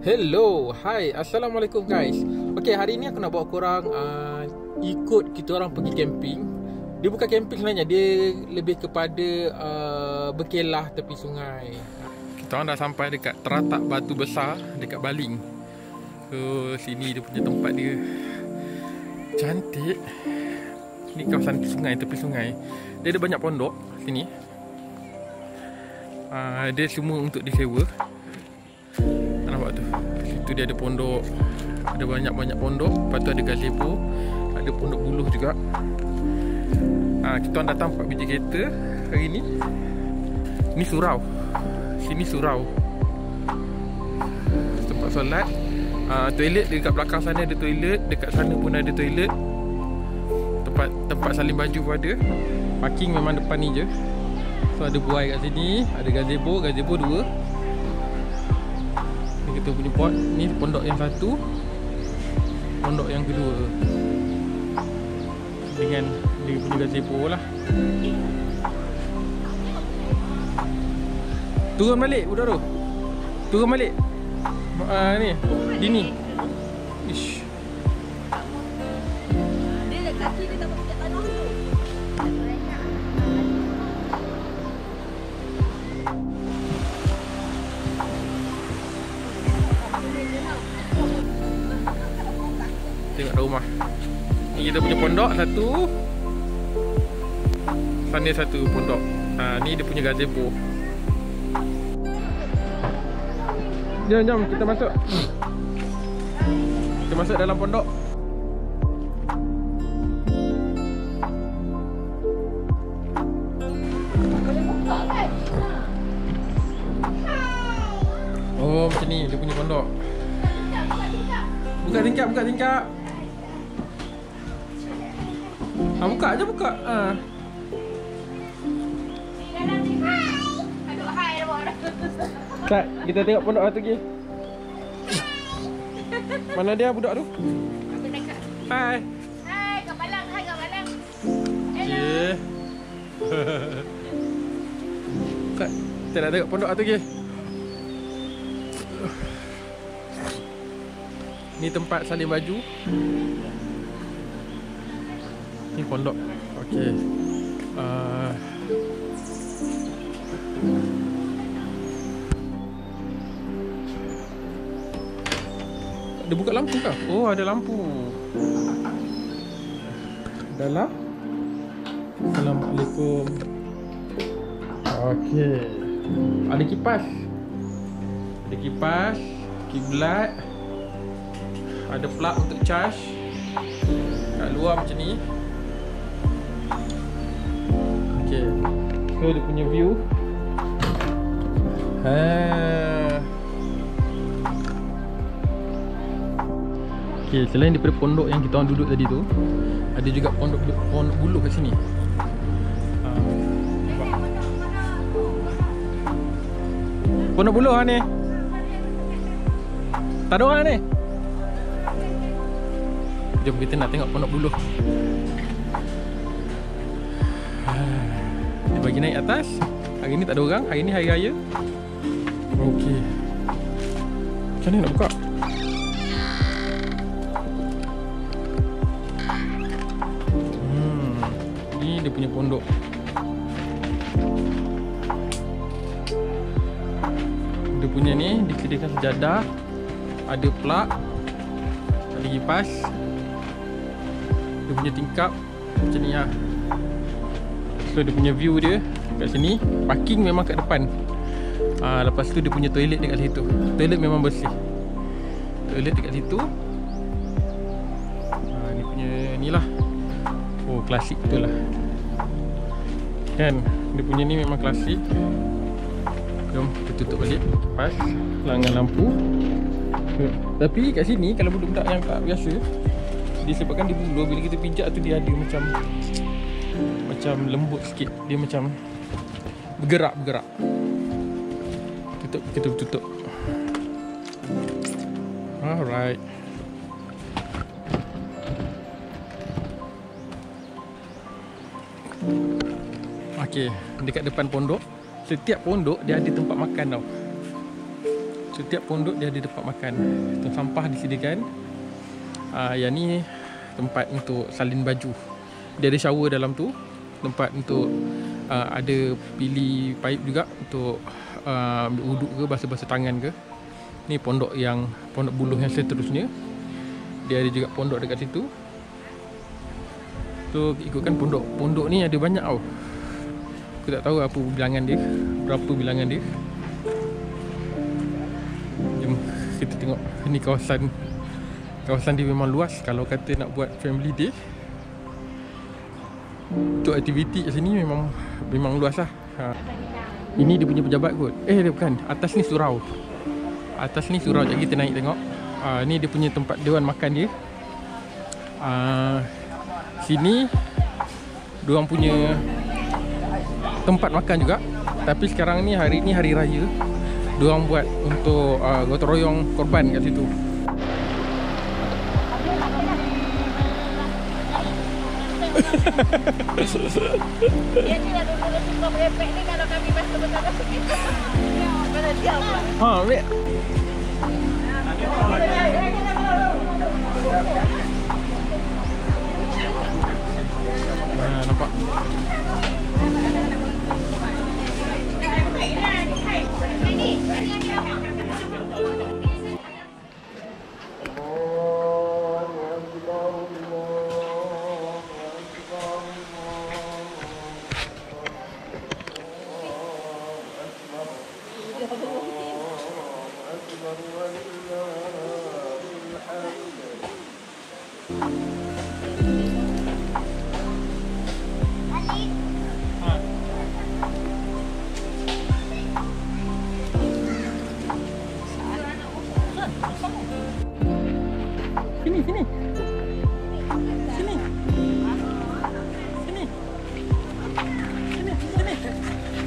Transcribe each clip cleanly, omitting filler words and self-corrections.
Hello, hai, Assalamualaikum guys. Okay, hari ni aku nak bawa korang ikut kita orang pergi camping. Dia bukan camping sebenarnya, dia lebih kepada berkelah tepi sungai. Kita orang dah sampai dekat teratak batu besar dekat Baling. So, sini dia punya tempat dia. Cantik. Ni kawasan sungai, tepi sungai. Dia ada banyak pondok sini. Dia semua untuk disewa. Nampak tu. Situ dia ada pondok. Ada banyak-banyak pondok. Lepas tu ada gazebo. Ada pondok buluh juga. Kita orang datang 4 biji kereta hari ni. Ni surau. Sini surau. Tempat solat. Toilet dekat belakang sana ada toilet. Dekat sana pun ada toilet. Tempat salin baju pun ada. Parking memang depan ni je. So ada buai kat sini. Ada gazebo 2. Kita punya pot. Ni pondok yang satu, pondok yang kedua, dengan dia punya gazebo lah. Turun balik budak tu. Turun balik. Ni Dini. Ish. Dia kaki dia tak pakai tanah tu. Tengok dah rumah. Ni kita punya pondok satu. Sana satu pondok. Ni dia punya gazebo. Jom kita masuk. Kita masuk dalam pondok. Oh, macam ni dia punya pondok. Buka tingkap. Buka je. Aduh, hai dah buat. Kak, kita tengok pondok satu lagi. Mana dia budak tu? Aku dekat. Hai. Hai, Kak Balang. Okay. Kak, kita nak tengok pondok satu lagi. Ni tempat salin baju. Ni pondok. Okey. Ada buka lampu kah? Oh, ada lampu. Dalam. Assalamualaikum. Okey. Ada kipas. Kiblat. Ada plug untuk charge. Kat luar macam ni. Okay. So dia punya view. Okay, selain daripada pondok yang kita orang duduk tadi tu, ada juga pondok buluh kat sini. Pondok buluh ni. Tak ada orang ni. Jom kita nak tengok pondok buluh. Dia bagi naik atas. Hari ni tak ada orang. Hari ni hari raya. Okey. Macam mana nak buka? Ni dia punya pondok. Dia punya ni disediakan sejadah. Ada plug. Ada kipas. Dia punya tingkap macam ni lah. So dia punya view dia kat sini. Parking memang kat depan. Lepas tu dia punya toilet dekat situ. Toilet memang bersih. Toilet dekat situ. Ni punya ni lah. Oh, klasik betul lah. Kan, dia punya ni memang klasik. Jom kita tutup balik. Pas pelanggan lampu. Tapi kat sini kalau budak-budak yang tak biasa, disebabkan dia buluh, bila kita pijak tu dia ada macam lembut sikit. Dia macam bergerak. Kita tutup. Alright. Okay, dekat depan pondok, setiap pondok dia ada tempat makan tau. Setiap pondok dia ada tempat makan. Tong sampah disediakan. Yang ni tempat untuk salin baju. Dia ada shower dalam tu. Tempat untuk ada pilih paip juga untuk ambil wuduk ke, basuh-basuh tangan ke. Ni pondok buluh yang seterusnya. Dia ada juga pondok dekat situ. So ikutkan pondok ni ada banyak tau. Aku tak tahu apa bilangan dia, berapa bilangan dia. Jom kita tengok. Ni kawasan dia memang luas. Kalau kata nak buat family day, untuk aktiviti kat sini memang luas lah. Ini dia punya pejabat kot. Dia bukan. Atas ni surau. Sekejap kita naik tengok. Ni dia punya tempat dewan makan dia. Sini diorang punya tempat makan juga. Tapi sekarang ni hari raya. Diorang buat untuk gotong royong korban kat situ. Dia ni lah dulu suka merepek ni kalau kami basuh tangan segitu. Mana dia apa? Ambil. Nampak.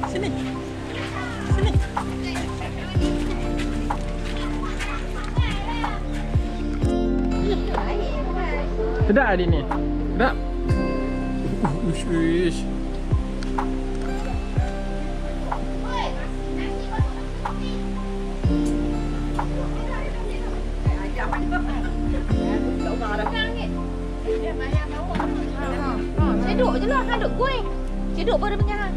Sini. Sedap hari ni. Sedap. Uish. Cedok je lah, hang duk kuih. Cedok baru punya hang.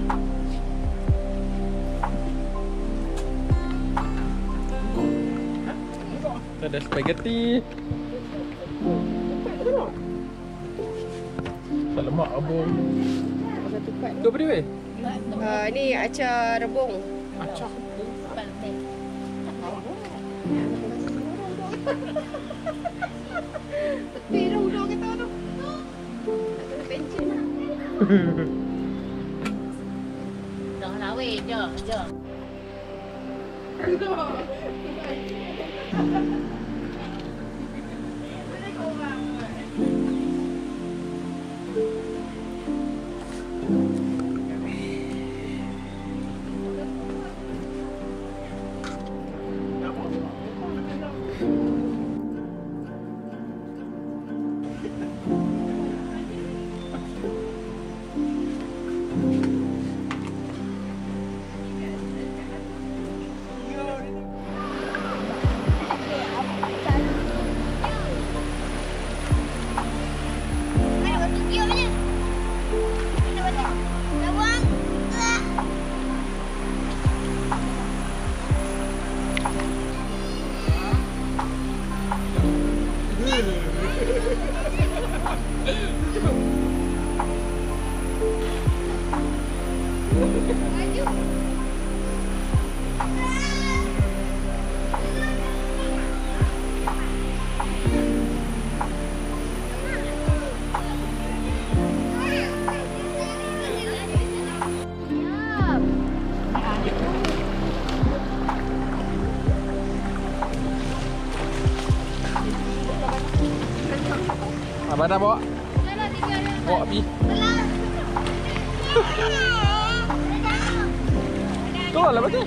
Ada spaghetti. Lemak abung. Tu apa dia weh? Ni acar rebung. Acar. Tepi dah udang kita tu. Pencin. Dah lah weh, jom. Abang dah bawa? Bawa api. Tu lah lepas tu.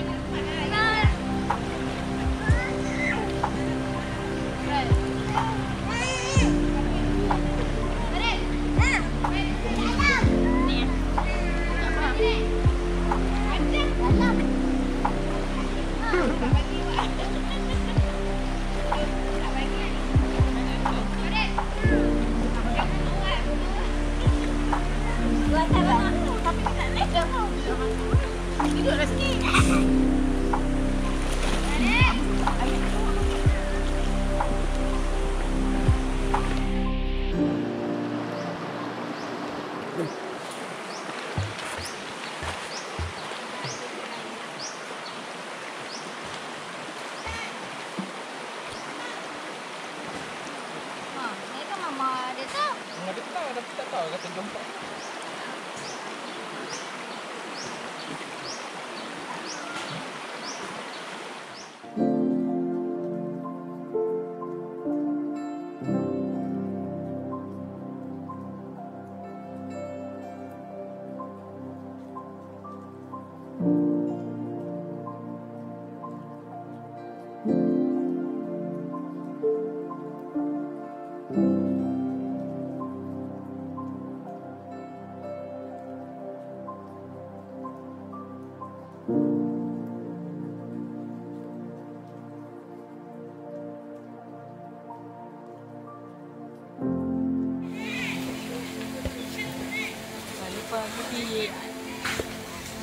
tahu kata jompak. Lupa pergi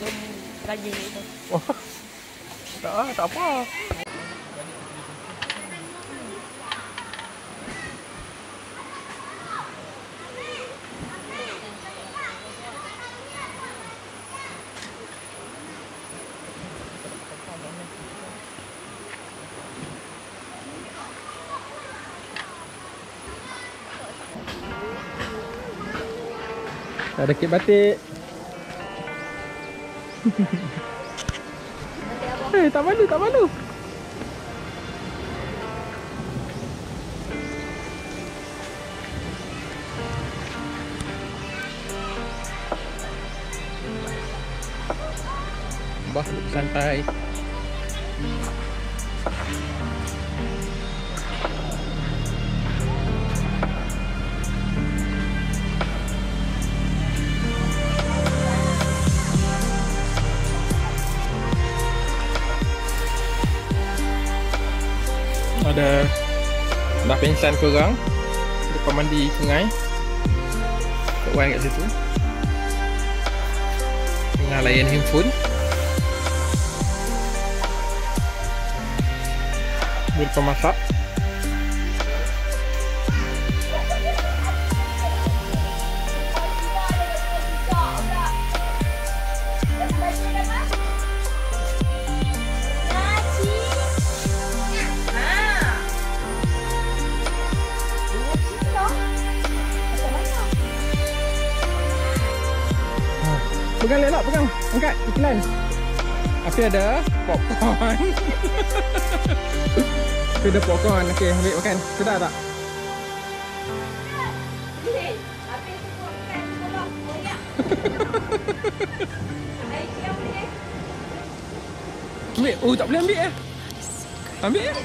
jom lagi itu. Oh. Tak apa. Ada kek batik. Tak malu, tak malu. Bah, santai. Ada dah pingsan korang depan mandi sungai. Kat Wan kat situ tengah layan handphone. Depan masak. Pegang lelak, pegang. Angkat, ikilan. Api ada popcorn. Api ada popcorn. Okey, ambil makan. Sedap tak? Api tu makan tolong. Banyak. Air siap boleh. Ambil. Oh, tak boleh ambil eh. Ambil eh.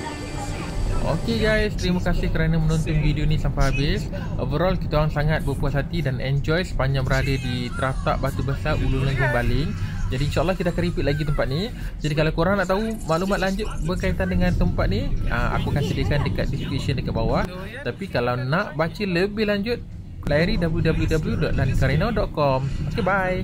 Okay guys, terima kasih kerana menonton video ni sampai habis. Overall kita orang sangat berpuas hati dan enjoy sepanjang berada di Teratak Batu Besar Ulu Lenggong Baling. Jadi insyaAllah kita akan repeat lagi tempat ni. Jadi kalau korang nak tahu maklumat lanjut berkaitan dengan tempat ni, aku akan sediakan dekat description dekat bawah. Tapi kalau nak baca lebih lanjut, layari www.lankarinau.com. Okay, bye.